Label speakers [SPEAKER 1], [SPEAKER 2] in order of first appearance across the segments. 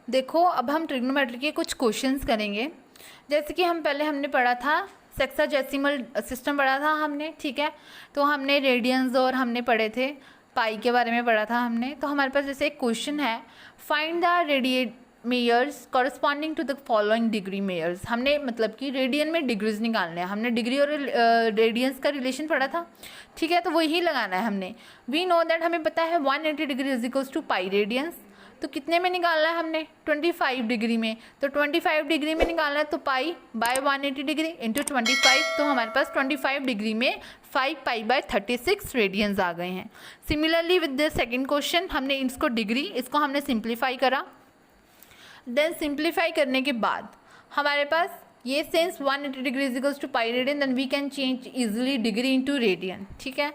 [SPEAKER 1] देखो अब हम ट्रिग्नोमेट्री के कुछ क्वेश्चंस करेंगे। जैसे कि हमने पढ़ा था सेक्साडेसिमल सिस्टम पढ़ा था हमने, ठीक है। तो हमने रेडियंस और हमने पढ़े थे पाई के बारे में पढ़ा था हमने। तो हमारे पास जैसे एक क्वेश्चन है, find the radian measures corresponding to the following degree measures. हमने मतलब कि रेडियन में डिग्रीज निकालने हैं। हमने डिग्री और रेडियंस का रिलेशन पढ़ा था, ठीक है। तो वही लगाना है हमने। वी नो दैट, हमें पता है 180 degree is equals to pi radians. तो कितने में निकालना है हमने? 25 डिग्री में। तो 25 डिग्री में निकालना है तो पाई बाय 180 डिग्री इंटू 25। तो हमारे पास 25 डिग्री में 5 पाई बाय 36 रेडियंस आ गए हैं। Similarly with the second question, हमने इसको डिग्री, इसको हमने सिंप्लीफाई करा। देन सिंप्लीफाई करने के बाद हमारे पास ये sense 180 degree is equals to pi radian, then we can change easily degree into radian, ठीक है।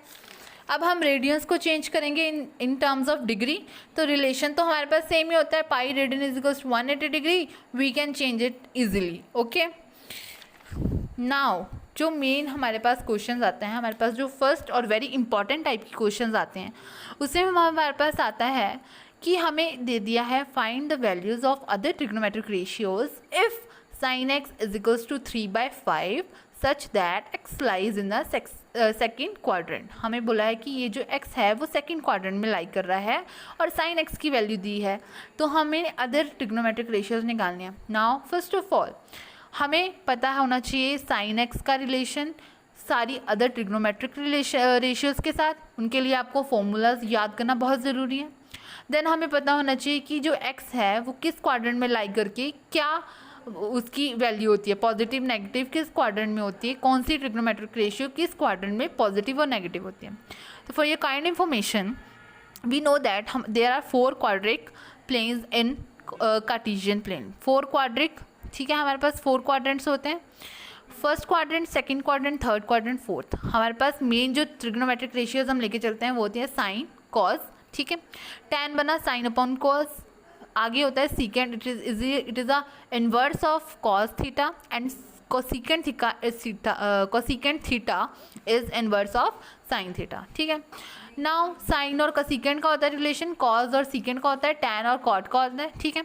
[SPEAKER 1] अब हम रेडियंस को चेंज करेंगे इन टर्म्स ऑफ डिग्री। तो रिलेशन तो हमारे पास सेम ही होता है, pi radian is equals to 180 degree. We can change it easily, okay. Now जो मेन हमारे पास क्वेश्चंस आते हैं, हमारे पास जो फर्स्ट और वेरी इंपॉर्टेंट टाइप के क्वेश्चंस आते हैं, उसमें हमारे पास आता है कि हमें दे दिया है find the values of other trigonometric ratios if sin x is equals to 3/5 such that x lies in the second quadrant. हमें बोला है कि ये जो x है वो सेकेंड क्वाड्रेंट में लाई कर रहा है और sin x की वैल्यू दी है। तो हमें अदर ट्रिग्नोमेट्रिक रेशियोज निकालने हैं। नाउ फर्स्ट ऑफ ऑल हमें पता होना चाहिए sin x का रिलेशन सारी अदर ट्रिग्नोमेट्रिक रेशियोज के साथ। उनके लिए आपको फॉर्मूलाज याद करना बहुत ज़रूरी है। देन हमें पता होना चाहिए कि जो x है वो किस क्वाड्रेंट में लाई करके क्या उसकी वैल्यू होती है, पॉजिटिव नेगेटिव किस क्वाड्रेंट में होती है, कौन सी ट्रिग्नोमेट्रिक रेशियो किस क्वाड्रेंट में पॉजिटिव और नेगेटिव होती है। तो फॉर ये kind information we know that there are 4 quadrant planes in cartesian plane. 4 quadrant, ठीक है। हमारे पास 4 क्वाड्रेंट्स होते हैं, first quadrant, second quadrant, third quadrant, fourth. हमारे पास मेन जो ट्रिग्नोमेट्रिक रेशियोज हम लेके चलते हैं वो होती है साइन, कॉस, ठीक है। टैन बना साइन अपॉन कॉस, आगे होता है सीकेंड, it is a inverse of cos theta and cosecant theta is inverse of sine theta, ठीक है। नाउ साइन और कोसिकेंड का होता है रिलेशन, कॉस और सीकेंड का होता है, टैन और कॉट का होता है, ठीक है।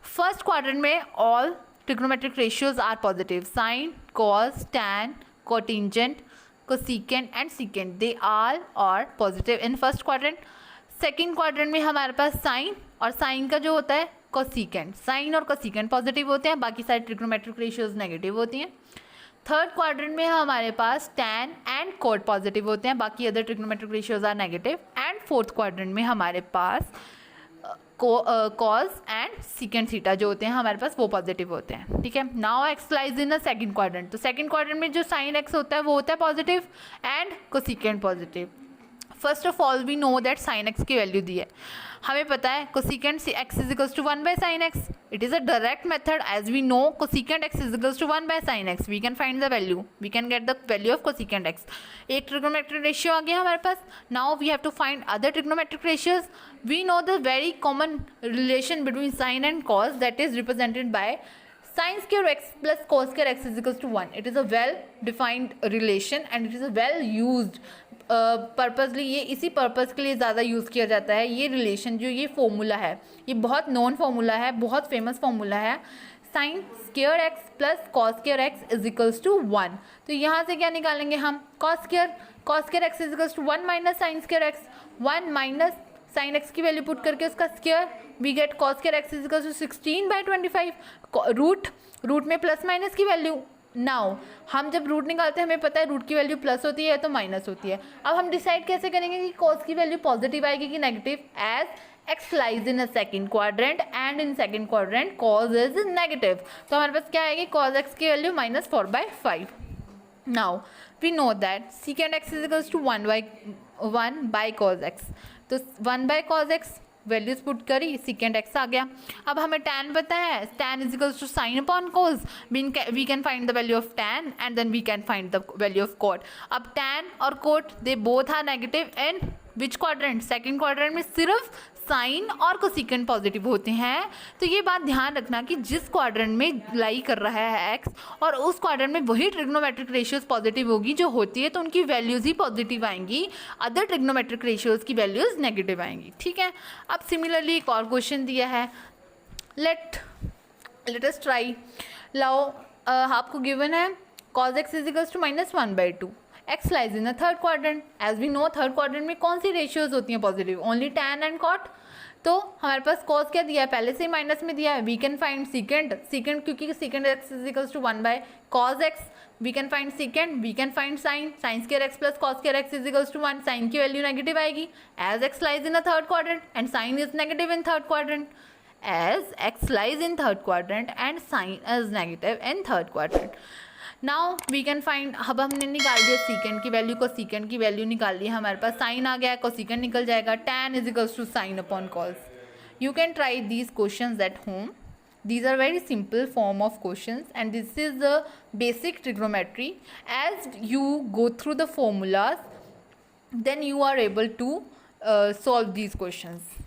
[SPEAKER 1] फर्स्ट क्वाड्रेंट में all trigonometric ratios are positive, sine, cos, tan, cotangent, cosecant and secant, they all are positive in first quadrant. Second quadrant में हमारे पास साइन और साइन का जो होता है कोसिकेंड, साइन और कोसिकेंड पॉजिटिव होते हैं, बाकी सारे ट्रिग्नोमेट्रिक रेशियोज नेगेटिव होती हैं। थर्ड क्वाड्रेंट में हमारे पास टैन एंड कोट पॉजिटिव होते हैं, बाकी other trigonometric ratios are negative. And fourth quadrant में हमारे पास कॉस एंड सीकेंड थीटा जो होते हैं हमारे पास वो पॉजिटिव होते हैं, ठीक है। Now x lies in a second quadrant. तो सेकेंड क्वाड्रेंट में जो साइन एक्स होता है वो होता है positive and cosecant positive. First of all we know that sine x की वैल्यू दी है, हमें पता है cosecant x is equals to 1 by sine x. It is a direct method, as we know cosecant x is equals to 1 by sine x, we can find the value, we can get the value of cosecant x. एक trigonometric ratio आ गया हमारे पास। Now we have to find other trigonometric ratios. We know the very common relation between sine and cos that is represented by sin square x plus cos square x is equals to 1. It is a well defined relation and it is a well used purposely, ये इसी purpose के लिए ज़्यादा use किया जाता है। ये relation जो ये फॉर्मूला है ये बहुत नॉन फार्मूला है, बहुत फेमस फार्मूला है। Sine square x plus cos square x is equals to 1। तो यहाँ से क्या निकालेंगे हम? Cos square x is equals to 1 minus sine square x, 1 minus sine x की वैल्यू पुट करके उसका square, we get cos square x is equals to 16 by 25। Root में प्लस माइनस की वैल्यू। नाउ हम जब रूट निकालते हैं हमें पता है रूट की वैल्यू प्लस होती है तो माइनस होती है। अब हम डिसाइड कैसे करेंगे कि कॉस की वैल्यू पॉजिटिव आएगी कि negative? As x lies in a second quadrant and in second quadrant cos is negative, तो हमारे पास क्या आएगी? कॉस एक्स की value -4/5। Now we know that secant x is equals to 1 by cos x. तो 1 by cos x values put करी, secant x आ गया। अब हमें टैन पता है, tan is equals to sine upon cos, we can find the value of tan and then we can find the value of cot. अब tan और cot they both are negative in which quadrant? Second quadrant में सिर्फ sign और cosecant positive होते हैं। तो ये बात ध्यान रखना कि जिस क्वाड्रेंट में लाई कर रहा है एक्स और उस क्वाड्रेंट में वही ट्रिग्नोमेट्रिक रेशियोज पॉजिटिव होगी जो होती है, तो उनकी वैल्यूज ही पॉजिटिव आएंगी, अदर ट्रिग्नोमेट्रिक रेशियोज की वैल्यूज नेगेटिव आएंगी, ठीक है। अब सिमिलरली एक और क्वेश्चन दिया है, लेट अस ट्राई। लाओ आपको गिवन है cos x is equals to -1/2, x lies in the third quadrant. As we know third quadrant में कौन सी रेशियोज होती हैं positive, only tan and cot। तो हमारे पास cos क्या दिया है, पहले से ही माइनस में दिया है। वी कैन फाइंड सीकेंड, क्योंकि secant x is equals to 1/cos x, we can find secant, we can find sine square x plus cos square x is equals to 1। Sine की वैल्यू नेगेटिव आएगी as x lies in the third quadrant and sine is negative in third quadrant, as x lies in third quadrant and sin is negative in third quadrant. Now we can find, अब हमने निकाल दिया सीकेंड की value, को सीकेंड की value निकाल ली, हमारे पास sign आ गया, कोसेकेंड निकल जाएगा, tan is equals to sin upon cos. You can try these questions at home. These are very simple form of questions and this is the basic trigonometry. As you go through the formulas, then you are able to solve these questions.